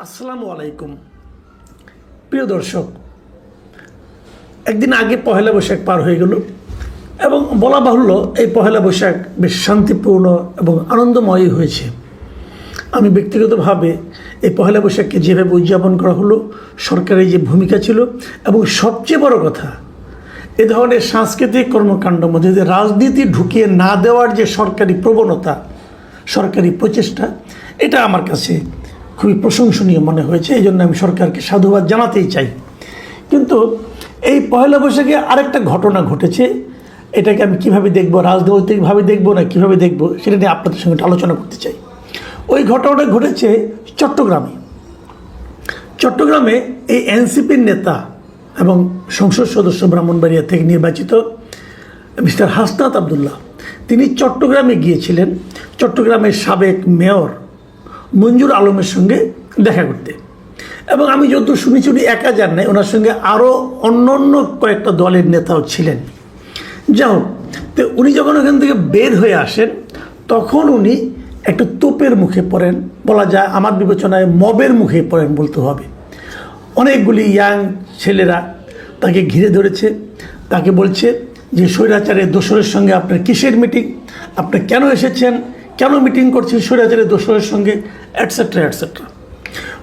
আসসালামু আলাইকুম প্রিয় দর্শক, একদিন আগে পহেলা বৈশাখ পার হয়ে গেল এবং বলা বাহুল্য এই পহেলা বৈশাখ বেশ শান্তিপূর্ণ এবং আনন্দময়ই হয়েছে। আমি ব্যক্তিগতভাবে এই পহেলা বৈশাখকে যেভাবে উদযাপন করা হলো, সরকারের যে ভূমিকা ছিল এবং সবচেয়ে বড় কথা, এ ধরনের সাংস্কৃতিক কর্মকাণ্ডের মধ্যে যে রাজনীতি ঢুকিয়ে না দেওয়ার যে সরকারি প্রবণতা, সরকারি প্রচেষ্টা, এটা আমার কাছে খুবই প্রশংসনীয় মনে হয়েছে। এই জন্য আমি সরকারকে সাধুবাদ জানাতেই চাই। কিন্তু এই পয়লা বৈশাখে আরেকটা ঘটনা ঘটেছে, এটাকে আমি কীভাবে দেখব, রাজনৈতিকভাবে দেখব না কীভাবে দেখব, সেটা নিয়ে আপনাদের সঙ্গে আলোচনা করতে চাই। ওই ঘটনাটা ঘটেছে চট্টগ্রামে এই এনসিপির নেতা এবং সংসদ সদস্য ব্রাহ্মণবাড়িয়া থেকে নির্বাচিত মিস্টার হাসনাত আবদুল্লাহ, তিনি চট্টগ্রামে গিয়েছিলেন চট্টগ্রামের সাবেক মেয়র মঞ্জুর আলমের সঙ্গে দেখা করতে। এবং আমি যতদূর শুনেছি উনি একা যান নাই, ওনার সঙ্গে আরও অন্য কয়েকটা দলের নেতাও ছিলেন। যাই হোক, তো উনি যখন ওখান থেকে বের হয়ে আসেন তখন উনি একটা তোপের মুখে পড়েন, বলা যায় আমার বিবেচনায় মবের মুখে পড়েন বলতে হবে। অনেকগুলি ইয়াং ছেলেরা তাকে ঘিরে ধরেছে, তাকে বলছে যে স্বৈরাচারের দোসরের সঙ্গে আপনার কিসের মিটিং, আপনি কেন এসেছেন, কেন মিটিং করছেন স্বৈরাচারের দোসরের সঙ্গে, অ্যাটসেট্রা অ্যাটসেট্রা।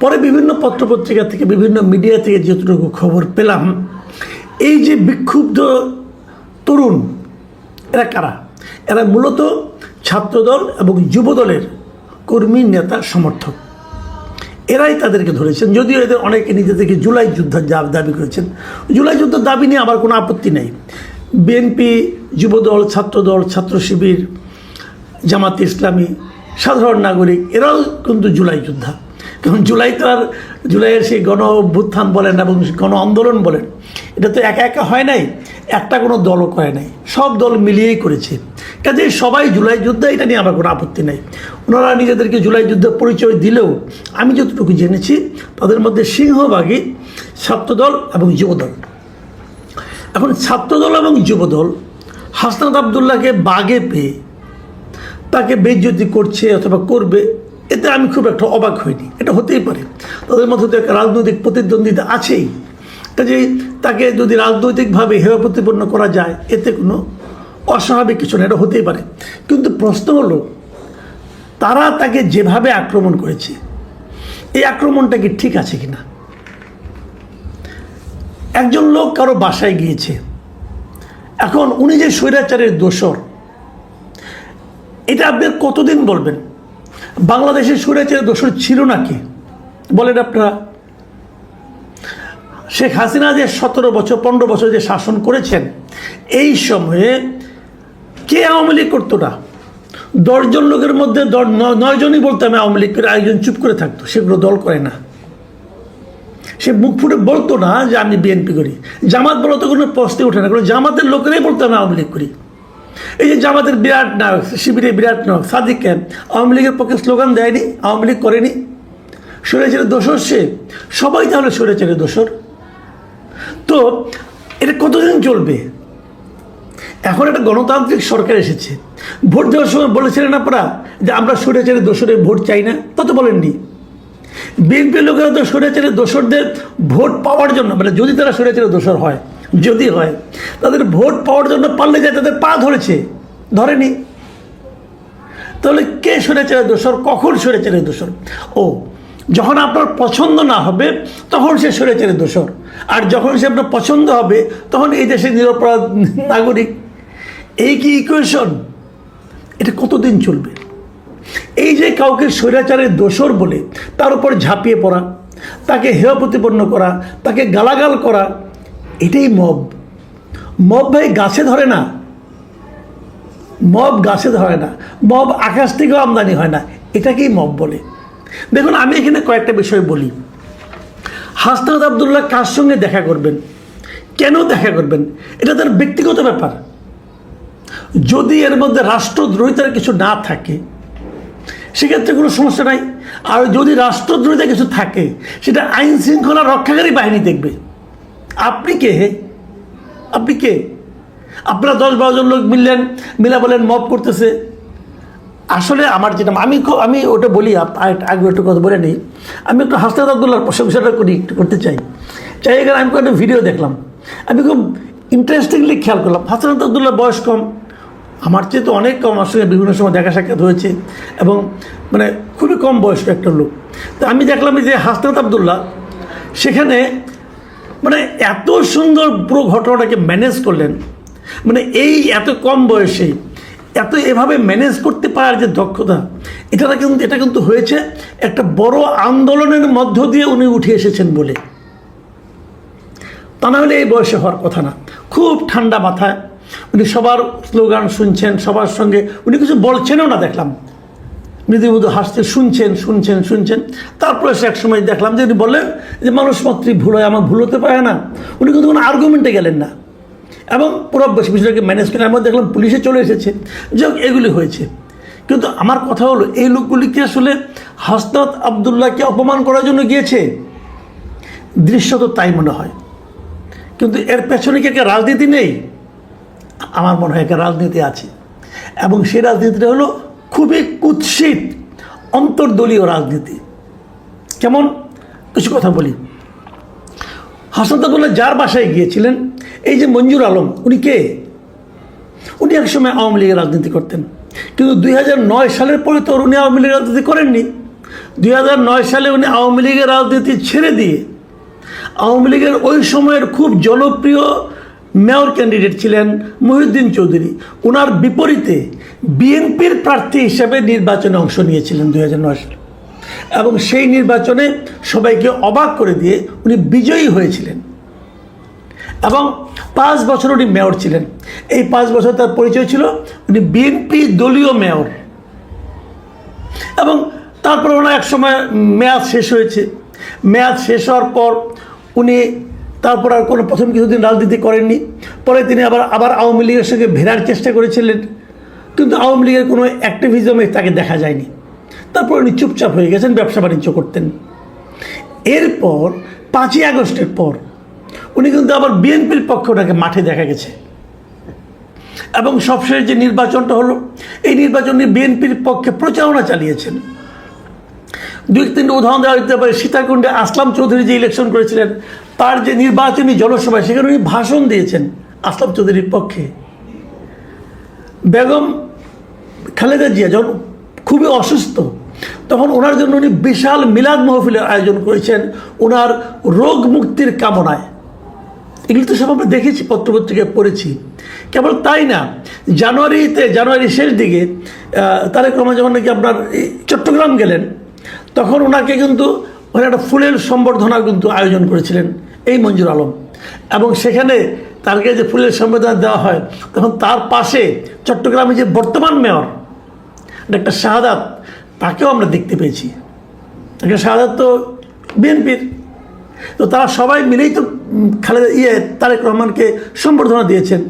পরে বিভিন্ন পত্রপত্রিকা থেকে, বিভিন্ন মিডিয়া থেকে যতটুকু খবর পেলাম, এই যে বিক্ষুব্ধ তরুণ, এরা কারা? এরা মূলত ছাত্রদল এবং যুবদলের কর্মী, নেতা, সমর্থক। এরাই তাদেরকে ধরেছেন। যদিও এদের অনেকে নিজেদেরকে জুলাই যুদ্ধের দাবি করেছেন। জুলাই যুদ্ধের দাবি নিয়ে আমার কোনো আপত্তি নেই। বিএনপি, যুবদল, ছাত্রদল, ছাত্র শিবির, জামাতে ইসলামী, সাধারণ নাগরিক, এরাও কিন্তু জুলাই যোদ্ধা। কারণ জুলাইয়ের সেই গণ অভ্যুত্থান বলেন এবং গণ আন্দোলন বলেন, এটা তো একা একা হয় নাই, একটা কোনো দলও করে নাই, সব দল মিলিয়েই করেছে। কাজে সবাই জুলাই যোদ্ধা, এটা নিয়ে আমার কোনো আপত্তি নেই। ওনারা নিজেদেরকে জুলাই যুদ্ধের পরিচয় দিলেও আমি যতটুকু জেনেছি তাদের মধ্যে সিংহভাগই ছাত্রদল এবং যুবদল। এখন ছাত্রদল এবং যুবদল হাসনাত আবদুল্লাহকে বাগে পেয়ে তাকে বেইজ্জতি করছে অথবা করবে, এতে আমি খুব একটা অবাক হইনি। এটা হতেই পারে, তাদের মধ্যে তো একটা রাজনৈতিক প্রতিদ্বন্দ্বিতা আছেই। কাজেই তাকে যদি রাজনৈতিকভাবে হেয় প্রতিপন্ন করা যায়, এতে কোনো অস্বাভাবিক কিছু না, এটা হতেই পারে। কিন্তু প্রশ্ন হলো, তারা তাকে যেভাবে আক্রমণ করেছে, এই আক্রমণটা কি ঠিক আছে কিনা? একজন লোক কারো বাসায় গিয়েছে, এখন উনি যে স্বৈরাচারের দোসর, এটা আপনি কতদিন বলবেন? বাংলাদেশের স্বৈরাচারের দোসর ছিল নাকি বলেন আপনারা? শেখ হাসিনা যে 17 বছর 15 বছর যে শাসন করেছেন, এই সময়ে কে আওয়ামী লীগ করতো না? 10 জন লোকের মধ্যে 9 জনই বলতো আমি আওয়ামী লীগ করে, একজন চুপ করে থাকতো। সেগুলো দল করে না, সে মুখ ফুটে বলতো না যে আমি বিএনপি করি। জামাত বলো তো কোনো প্রশ্নে ওঠে না, কারণ জামাতের লোকেরাই বলতো আমি আওয়ামী লীগ করি। এই যে জামাতের বিরাট নায়ক, শিবিরের বিরাট নায়ক সাদিক খান, আওয়ামী লীগের পক্ষে স্লোগান দেয়নি, আওয়ামী লীগ করেনি। স্বৈরাচারের দোসর সে, সবাই তাহলে স্বৈরাচারের দোসর। তো এটা কতদিন চলবে? এখন একটা গণতান্ত্রিক সরকার এসেছে। ভোট দেওয়ার সময় বলেছিলেন আপনারা যে আমরা স্বৈরাচারের দোসরের ভোট চাই না? তা তো বলেননি। বিএনপির লোকেরা তো স্বৈরাচারের দোসরদের ভোট পাওয়ার জন্য, মানে যদি তারা স্বৈরাচারের দোসর হয়, যদি হয়, তাদের ভোট পাওয়ার জন্য পারলে যায় তাদের পা ধরেছে, ধরেনি। তাহলে কে স্বৈরাচারের দোসর, কখন স্বৈরাচারের দোসর? ও, যখন আপনার পছন্দ না হবে তখন সে স্বৈরাচারের দোসর, আর যখন সে আপনার পছন্দ হবে তখন এই দেশের নিরপরাধ নাগরিক। এই কি ইকুয়েশন? এটা কতদিন চলবে? এই যে কাউকে স্বৈরাচারের দোসর বলে তার উপর ঝাঁপিয়ে পড়া, তাকে হেয় প্রতিপন্ন করা, তাকে গালাগাল করা, এটাই মব। মব ভাই গাছে ধরে না, মব গাছে ধরে না, মব আকাশ থেকেও আমদানি হয় না, এটাকেই মব বলে। দেখুন, আমি এখানে কয়েকটা বিষয় বলি। হাসনাত আবদুল্লাহ কার সঙ্গে দেখা করবেন, কেন দেখা করবেন, এটা তার ব্যক্তিগত ব্যাপার। যদি এর মধ্যে রাষ্ট্রদ্রোহিতার কিছু না থাকে সেক্ষেত্রে কোনো সমস্যা নাই। আর যদি রাষ্ট্রদ্রোহিতা কিছু থাকে, সেটা আইন শৃঙ্খলা রক্ষাকারী বাহিনী দেখবে। আপনি কে? আপনি কে? আপনারা 10-12 জন লোক মিলা বলেন মব করতেছে, আসলে আমার যেটা আমি ওটা বলি, আগে একটু কথা বলে নিই। আমি একটু হাসনাত আবদুল্লাহর প্রশংসাটা একটু করতে চাই। এখানে আমি একটা ভিডিও দেখলাম, আমি খুব ইন্টারেস্টিংলি খেয়াল করলাম। হাসনাত আবদুল্লাহর বয়স কম, আমার চেয়ে তো অনেক কম। আমার সঙ্গে বিভিন্ন সময় দেখা সাক্ষাৎ হয়েছে এবং মানে খুবই কম বয়স্ক একটা লোক। তো আমি দেখলাম যে হাসনাত আবদুল্লাহ সেখানে মানে এত সুন্দর পুরো ঘটনাটাকে ম্যানেজ করলেন। মানে এই এত কম বয়সে এভাবে ম্যানেজ করতে পারার যে দক্ষতা, এটা কিন্তু হয়েছে একটা বড় আন্দোলনের মধ্য দিয়ে উনি উঠে এসেছেন বলে। তা না হলে এই বয়সে হওয়ার কথা না। খুব ঠান্ডা মাথায় উনি সবার স্লোগান শুনছেন, সবার সঙ্গে উনি কিছু বলছেনও না, দেখলাম মৃদুমৃদু হাসতে শুনছেন। তারপরে সে এক সময় দেখলাম যে উনি বললেন যে মানুষ মাত্রই ভুল হয়, আমার ভুল হতে পারে না। উনি কিন্তু কোনো আর্গুমেন্টে গেলেন না এবং পুরো বিষয়টাকে ম্যানেজ করে আমরা দেখলাম পুলিশে চলে এসেছে। যাক, এগুলি হয়েছে। কিন্তু আমার কথা হলো, এই লোকগুলিকে আসলে হাসনাত আবদুল্লাহকে অপমান করার জন্য গিয়েছে, দৃশ্যত তাই মনে হয়। কিন্তু এর পেছনে কি একটা রাজনীতি নেই? আমার মনে হয় একটা রাজনীতি আছে, এবং সেই রাজনীতিটা হলো খুবই কুৎসিত অন্তর্দলীয় রাজনীতি। কেমন? কিছু কথা বলি। হাসনাত আবদুল্লাহ যার বাসায় গিয়েছিলেন, এই যে মঞ্জুর আলম, উনি কে? উনি একসময় আওয়ামী লীগের রাজনীতি করতেন, কিন্তু 2009 সালের পরে তো উনি আওয়ামী লীগের রাজনীতি করেননি। 2009 সালে উনি আওয়ামী লীগের রাজনীতি ছেড়ে দিয়ে আওয়ামী লীগের ওই সময়ের খুব জনপ্রিয় মেয়র ক্যান্ডিডেট ছিলেন মহিউদ্দিন চৌধুরী, ওনার বিপরীতে বিএনপির প্রার্থী হিসেবে নির্বাচনে অংশ নিয়েছিলেন 2009 সালে, এবং সেই নির্বাচনে সবাইকে অবাক করে দিয়ে উনি বিজয়ী হয়েছিলেন এবং 5 বছর উনি মেয়র ছিলেন। এই 5 বছর তার পরিচয় ছিল উনি বিএনপি দলীয় মেয়র। এবং তারপর ওনার এক সময় মেয়াদ শেষ হয়েছে। মেয়াদ শেষ হওয়ার পর উনি তারপর আর কোনো প্রথম কিছুদিন রাজনীতি করেননি। পরে তিনি আবার আওয়ামী লীগের সঙ্গে ভেড়ার চেষ্টা করেছিলেন, কিন্তু আওয়ামী লীগের কোনো অ্যাক্টিভিজমে তাকে দেখা যায়নি। তারপর উনি চুপচাপ হয়ে গেছেন, ব্যবসা বাণিজ্য করতেন। এরপর 5ই আগস্টের পর উনি কিন্তু আবার বিএনপির পক্ষে ওনাকে মাঠে দেখা গেছে, এবং সবশেষ যে নির্বাচনটা হলো, এই নির্বাচনে বিএনপির পক্ষে প্রচারণা চালিয়েছেন। 2-3টা উদাহরণ দেওয়া যেতে পারে। সীতাকুণ্ডে আসলাম চৌধুরী যে ইলেকশন করেছিলেন, তার যে নির্বাচনী জনসভায় সেখানে উনি ভাষণ দিয়েছেন আসলাম চৌধুরীর পক্ষে। বেগম খালেদা জিয়া যখন খুবই অসুস্থ, তখন ওনার জন্য উনি বিশাল মিলাদ মাহফিলের আয়োজন করেছেন ওনার রোগ মুক্তির কামনায়। এগুলি তো সব আমরা দেখেছি, পত্রপত্রিকায় পড়েছি। কেবল তাই না, জানুয়ারি শেষ দিকে তারেক রহমান যখন নাকি আপনার চট্টগ্রাম গেলেন, তখন ওনাকে কিন্তু ওখানে একটা ফুলের সম্বর্ধনার কিন্তু আয়োজন করেছিলেন এই মঞ্জুর আলম, এবং সেখানে তাকে যে ফুলের সম্বর্ধনা দেওয়া হয়, তখন তার পাশে চট্টগ্রামে যে বর্তমান মেয়র ডাক্তার শাহাদাত, তাকেও আমরা দেখতে পেয়েছি। ডাক্তার শাহাদাত তো বিএনপির। তো তারা সবাই মিলেই তো তারেক রহমানকে সম্বর্ধনা দিয়েছেন।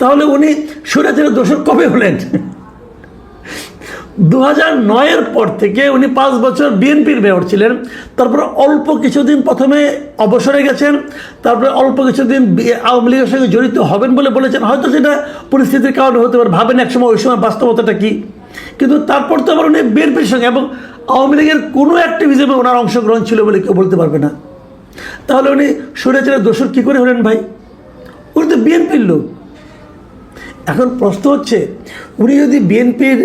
তাহলে উনি স্বৈরাচারের দোষর কবে হলেন? 2009-এর পর থেকে উনি 5 বছর বিএনপির মেয়র ছিলেন। তারপরে অল্প কিছুদিন প্রথমে অবসরে গেছেন, তারপরে অল্প কিছুদিন আওয়ামী লীগের সঙ্গে জড়িত হবেন বলে বলেছেন। হয়তো সেটা পরিস্থিতির কারণে হতে পারে, ভাবেন একসময়, ওই সময় বাস্তবতাটা কী। কিন্তু তারপর তো আবার উনি বিএনপির সঙ্গে এবং আওয়ামী লীগের কোনো অ্যাক্টিভিজমে ওনার অংশগ্রহণ ছিল বলে কেউ বলতে পারবে না। তাহলে উনি স্বৈরাচারের দোষর কী করে হলেন ভাই? উনি তো বিএনপির লোক। এখন প্রশ্ন হচ্ছে, উনি যদি বিএনপির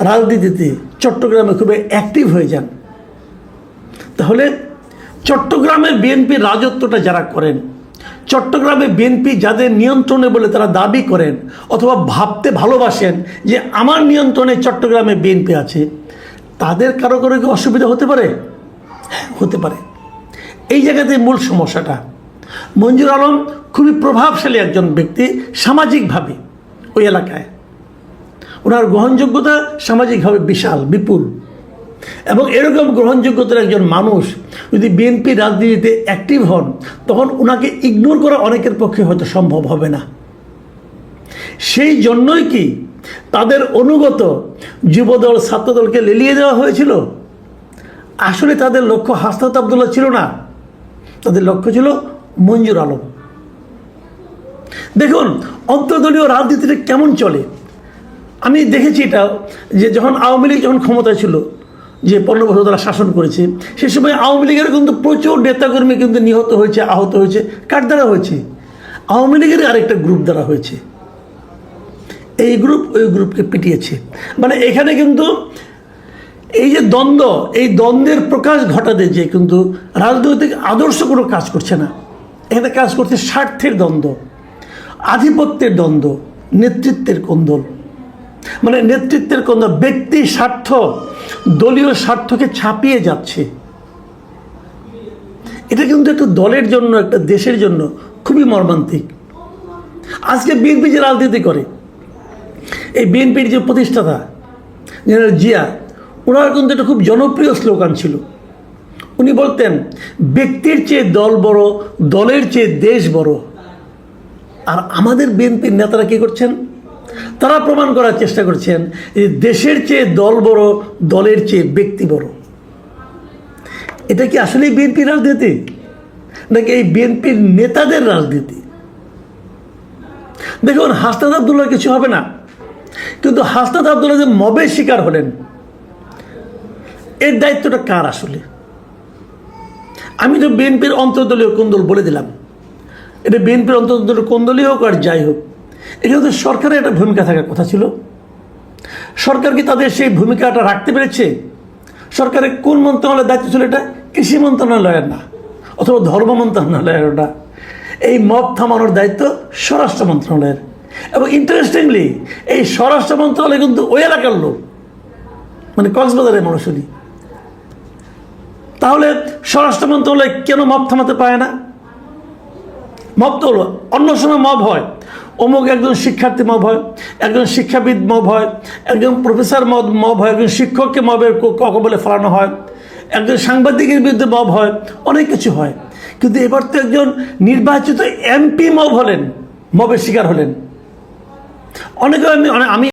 রাজনীতিতে চট্টগ্রামে খুবই অ্যাক্টিভ হয়ে যান, তাহলে চট্টগ্রামের বিএনপির রাজত্বটা যারা করেন, চট্টগ্রামে বিএনপি যাদের নিয়ন্ত্রণে বলে তারা দাবি করেন অথবা ভাবতে ভালোবাসেন যে আমার নিয়ন্ত্রণে চট্টগ্রামে বিএনপি আছে, তাদের কারো কি অসুবিধা হতে পারে? হতে পারে। এই জায়গাতে মূল সমস্যাটা। মঞ্জুর আলম খুবই প্রভাবশালী একজন ব্যক্তি সামাজিকভাবে ওই এলাকায়। ওনার গ্রহণযোগ্যতা সামাজিকভাবে বিপুল, এবং এরকম গ্রহণযোগ্যতার একজন মানুষ যদি বিএনপি রাজনীতিতে অ্যাক্টিভ হন, তখন ওনাকে ইগনোর করা অনেকের পক্ষে হয়তো সম্ভব হবে না। সেই জন্যই কি তাদের অনুগত যুবদল ছাত্রদলকে লেলিয়ে দেওয়া হয়েছিল? আসলে তাদের লক্ষ্য হাসনাত আবদুল্লাহ ছিল না, তাদের লক্ষ্য ছিল মঞ্জুর আলম। দেখুন অন্তর্দলীয় রাজনীতিটা কেমন চলে। আমি দেখেছি এটা, যে যখন আওয়ামী লীগ যখন ক্ষমতায় ছিল, যে 15 বছর তারা শাসন করেছে, সে সময় আওয়ামী লীগের কিন্তু প্রচুর নেতাকর্মী কিন্তু নিহত হয়েছে, আহত হয়েছে। কার দ্বারা হয়েছে? আওয়ামী লীগের আরেকটা গ্রুপ দ্বারা হয়েছে। এই গ্রুপ ওই গ্রুপকে পিটিয়েছে। মানে এখানে কিন্তু এই যে দ্বন্দ্ব, এই দ্বন্দ্বের প্রকাশ ঘটাতে যে কিন্তু রাজনৈতিক আদর্শ কোনো কাজ করছে না, এখানে কাজ করছে স্বার্থের দ্বন্দ্ব, আধিপত্যের দ্বন্দ্ব, নেতৃত্বের কোন্দল। মানে নেতৃত্বের কোন্দল, ব্যক্তি স্বার্থ দলীয় স্বার্থকে ছাপিয়ে যাচ্ছে। এটা কিন্তু একটা দলের জন্য, একটা দেশের জন্য খুবই মর্মান্তিক। আজকে বিএনপি যে রাজনীতি করে, এই বিএনপির যে প্রতিষ্ঠাতা জেনারেল জিয়া, ওনার কিন্তু একটা খুব জনপ্রিয় স্লোগান ছিল। উনি বলতেন, ব্যক্তির চেয়ে দল বড়, দলের চেয়ে দেশ বড়। আর আমাদের বিএনপির নেতারা কী করছেন? তারা প্রমাণ করার চেষ্টা করছেন যে দেশের চেয়ে দল বড়, দলের চেয়ে ব্যক্তি বড়। এটা কি আসলেই বিএনপির রাজনীতি, নাকি এই বিএনপির নেতাদের রাজনীতি? দেখুন, হাসনাত আবদুল্লাহ কিছু হবে না, কিন্তু হাসনাত আবদুল্লাহ যে মবের শিকার হলেন, এর দায়িত্বটা কার আসলে? আমি তো বিএনপির অন্তর্দলীয় কোন্দল বলে দিলাম, এটা বিএনপির অন্তর্দলীয় কোন্দলই হোক আর যাই হোক, এখানে তো সরকারের একটা ভূমিকা থাকার কথা ছিল। সরকার কি তাদের সেই ভূমিকাটা রাখতে পেরেছে? সরকারের কোন মন্ত্রণালয়ের দায়িত্ব ছিল এটা? কৃষি মন্ত্রণালয়ের না, অথবা ধর্ম মন্ত্রণালয়ের না। এই মব থামানোর দায়িত্ব স্বরাষ্ট্র মন্ত্রণালয়ের। এবং ইন্টারেস্টিংলি, এই স্বরাষ্ট্র মন্ত্রণালয় কিন্তু ওই এলাকার লোক, মানে কক্সবাজারের মানুষই। তাহলে স্বরাষ্ট্র মন্ত্রণালয় কেন মব থামাতে পারে না? মব তো হলো, অন্য সময় মব হয়, অমুক একজন শিক্ষার্থী মব হয়, একজন শিক্ষাবিদ মব হয়, একজন প্রফেসর মব হয়, একজন শিক্ষককে মবের কবলে ফেলানো হয়, একজন সাংবাদিকের বিরুদ্ধে মব হয়, অনেক কিছু হয়। কিন্তু এবার তো একজন নির্বাচিত এমপি মব হলেন, মবের শিকার হলেন। অনেকে আমি